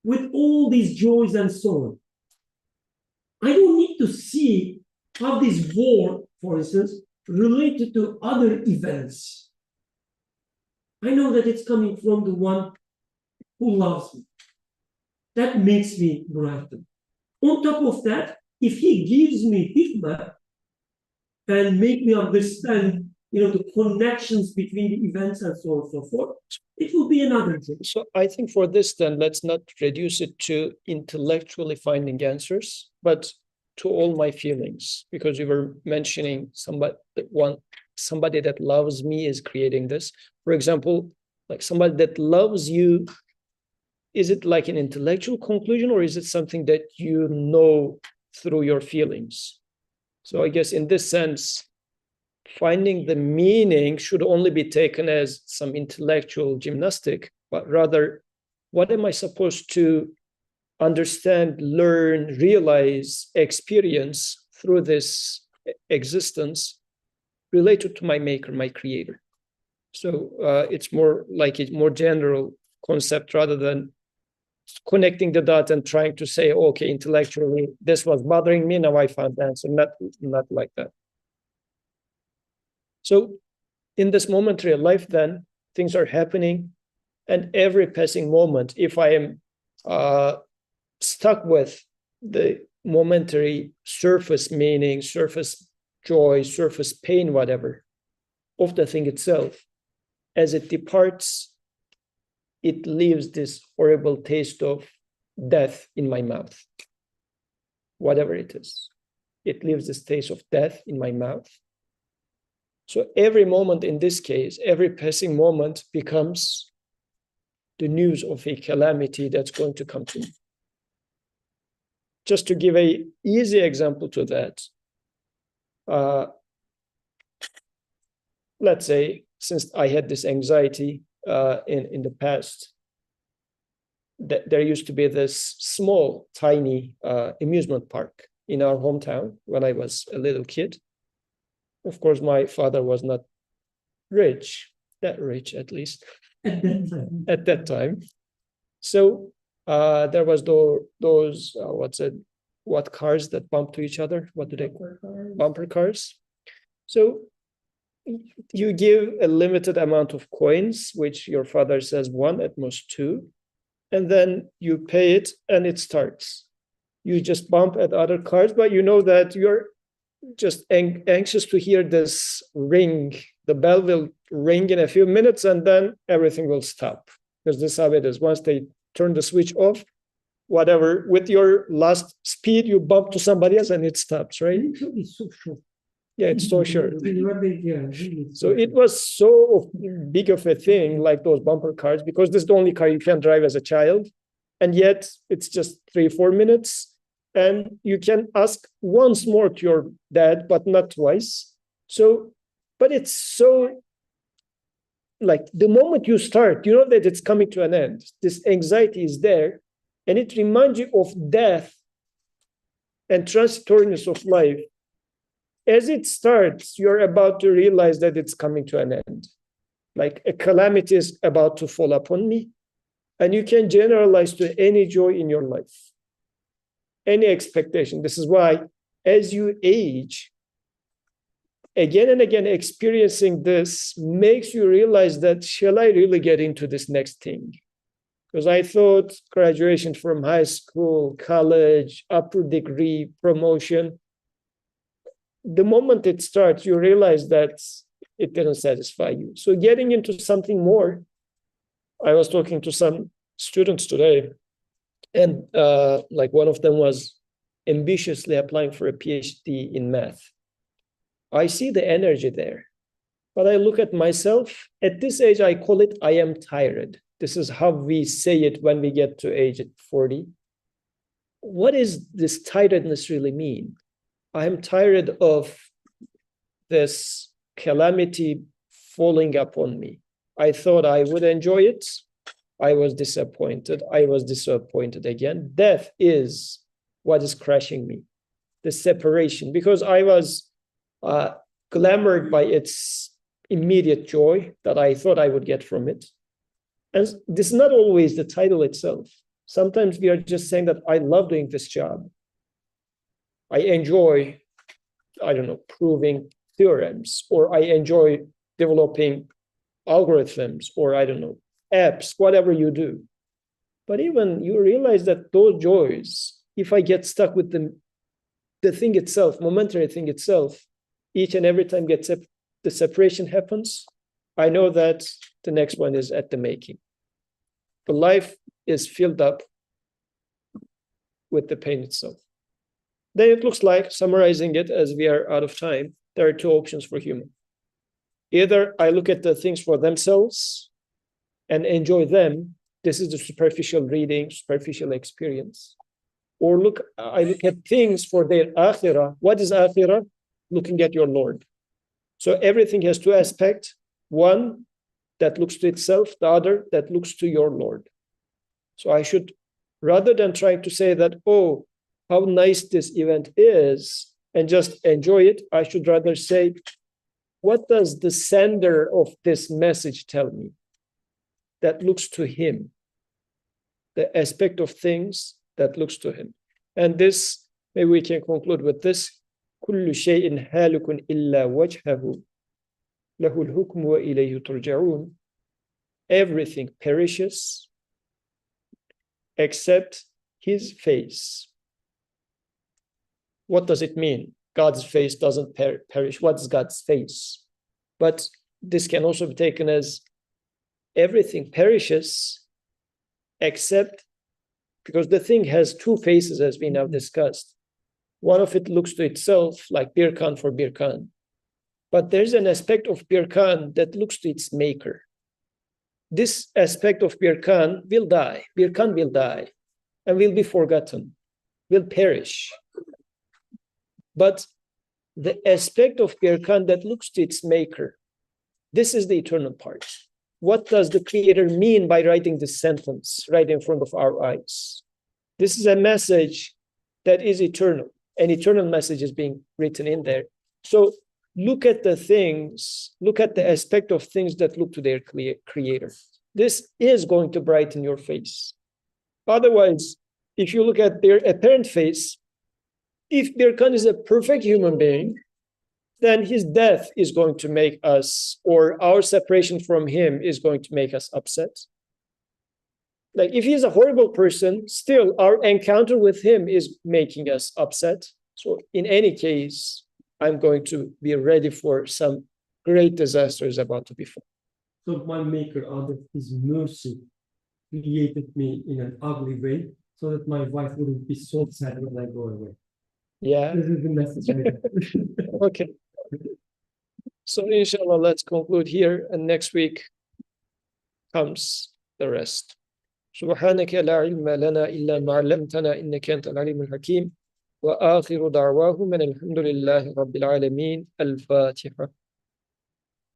with all these joys and sorrow. I don't need to see how this war, for instance, related to other events. I know that it's coming from the one who loves me. That makes me brighten. On top of that, if he gives me hikmah and make me understand, the connections between the events and so on and so forth, it will be another thing. So I think for this, then let's not reduce it to intellectually finding answers, but to all my feelings, because you were mentioning somebody that loves me is creating this. For example, like somebody that loves you, is it like an intellectual conclusion, or is it something that you know through your feelings? So I guess in this sense, finding the meaning should only be taken as some intellectual gymnastic, but rather, what am I supposed to understand, learn, realize, experience through this existence related to my maker, my creator? So it's more like a more general concept rather than connecting the dots and trying to say, okay, intellectually, this was bothering me, now I found the answer. Not like that. So in this momentary life, then, things are happening, and every passing moment, if I am stuck with the momentary surface meaning, surface joy, surface pain, whatever, of the thing itself, as it departs, it leaves this horrible taste of death in my mouth. Whatever it is, it leaves this taste of death in my mouth. So every moment in this case, every passing moment becomes the news of a calamity that's going to come to me. Just to give an easy example to that, let's say, since I had this anxiety in the past, that there used to be this small, tiny amusement park in our hometown when I was a little kid. Of course, my father was not rich, that rich at least, at that time. So there was those, what cars that bump to each other? What do they call? Bumper cars. So you give a limited amount of coins, which your father says 1, at most 2, and then you pay it and it starts. You just bump at other cars, but you know that you're just anxious to hear this ring. The bell will ring in a few minutes and then everything will stop. Because this is how it is. Once they turn the switch off, whatever, with your last speed, you bump to somebody else and it stops, right? It's so short. Yeah, it's so short. Yeah, So it was so big of a thing, like those bumper cars, because this is the only car you can drive as a child. And yet it's just 3-4 minutes. And you can ask once more to your dad, but not twice. So, but it's so, like the moment you start, you know that it's coming to an end. This anxiety is there, and it reminds you of death and transitoriness of life. As it starts, you're about to realize that it's coming to an end. Like a calamity is about to fall upon me, and you can generalize to any joy in your life, any expectation. This is why as you age, again and again experiencing this makes you realize that, shall I really get into this next thing? Because I thought graduation from high school, college, upper degree, promotion, the moment it starts, you realize that it didn't satisfy you. So getting into something more, I was talking to some students today, and like one of them was ambitiously applying for a PhD in math. I see the energy there, but I look at myself. At this age, I call it, I am tired. This is how we say it when we get to age 40. What does this tiredness really mean? I am tired of this calamity falling upon me. I thought I would enjoy it. I was disappointed. I was disappointed again. Death is what is crashing me, the separation, because I was glamored by its immediate joy that I thought I would get from it. And this is not always the title itself. Sometimes we are just saying that I love doing this job. I enjoy, I don't know, proving theorems, or I enjoy developing algorithms, or I don't know, apps, whatever you do. But even you realize that those joys, if I get stuck with the thing itself, momentary thing itself, each and every time the separation happens, I know that the next one is at the making. The life is filled up with the pain itself. Then it looks like, summarizing it as we are out of time, there are two options for human. Either I look at the things for themselves and enjoy them. This is the superficial reading, superficial experience. Or I look at things for their akhirah. What is akhirah? Looking at your Lord. So everything has two aspects. One that looks to itself, the other that looks to your Lord. So I should, rather than trying to say that, oh, how nice this event is, and just enjoy it, I should rather say, what does the sender of this message tell me that looks to him? The aspect of things that looks to him. And this, maybe we can conclude with this. كل شيء هالك إلا وجهه له الحكم وإليه ترجعون. Everything perishes except his face. What does it mean? God's face doesn't perish. What's God's face? But this can also be taken as everything perishes except, because the thing has two faces, as we now discussed. One of it looks to itself, like Birkan for Birkan. But there's an aspect of Birkan that looks to its maker. This aspect of Birkan will die. Birkan will die and will be forgotten, will perish. But the aspect of Birkan that looks to its maker, this is the eternal part. What does the Creator mean by writing this sentence right in front of our eyes? This is a message that is eternal. An eternal message is being written in there. So look at the things, look at the aspect of things that look to their Creator. This is going to brighten your face. Otherwise, if you look at their apparent face, if Birkan is a perfect human being, then his death is going to make us, or our separation from him is going to make us upset. Like if he's a horrible person, still our encounter with him is making us upset. So in any case, I'm going to be ready for some great disasters about to befall. So my maker, out of his mercy, created me in an ugly way so that my wife wouldn't be so sad when I go away. Yeah. This is the message. Okay. So inshallah, let's conclude here, and next week comes the rest. سبحانك لا علم لنا إلا ما علمتنا إنك أنت العليم الحكيم وآخر دعواهم أن الحمد لله رب العالمين. الفاتحة.